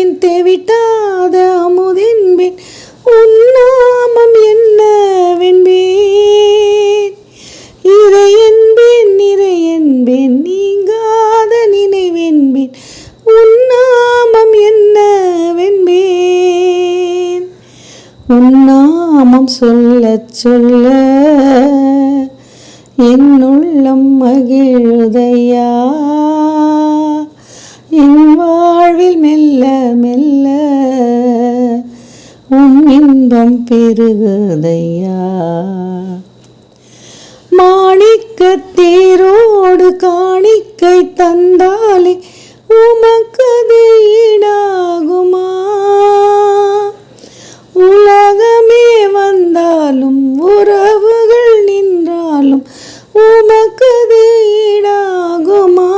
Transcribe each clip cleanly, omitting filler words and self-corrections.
என்பேன் தேவிட்டாத அமுதென்பேன் உன்னாமம் என்னவென்பேன் இறை என்பேன் நிறை என்பேன் நீங்காத நினைவென்பேன் உன்னாமம் என்னவென்பேன் உன்னாமம் சொல்ல சொல்ல என் உள்ளம் மகிழுதையா என் வாழ்வில் மெல்ல மெல்ல உன் இன்பம் பெருகுதையா மாணிக்கத் தேரோடு காணிக்கை தந்தாலே உமக்கது ஈடாகுமா உலகமே வந்தாலும் உறவுகள் நின்றாலும் உமக்கது ஈடாகுமா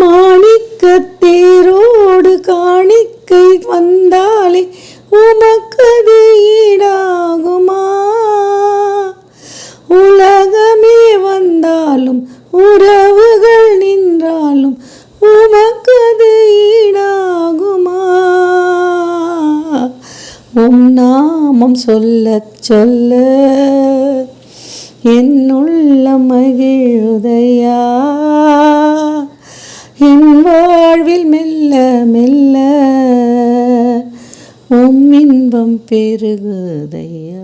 மாணிக்கத் தேரோடு காணிக்கை வந்தாலே உமக்கது ஈடாகுமா உலகமே வந்தாலும் உறவுகள் நின்றாலும் உமக்கது ஈடாகுமா உம் நாமம் சொல்ல சொல்ல என் உள்ளம் மகிழுதையா என் வாழ்வில் மெல்ல மெல்ல உம் இன்பம் பெருகுதையா.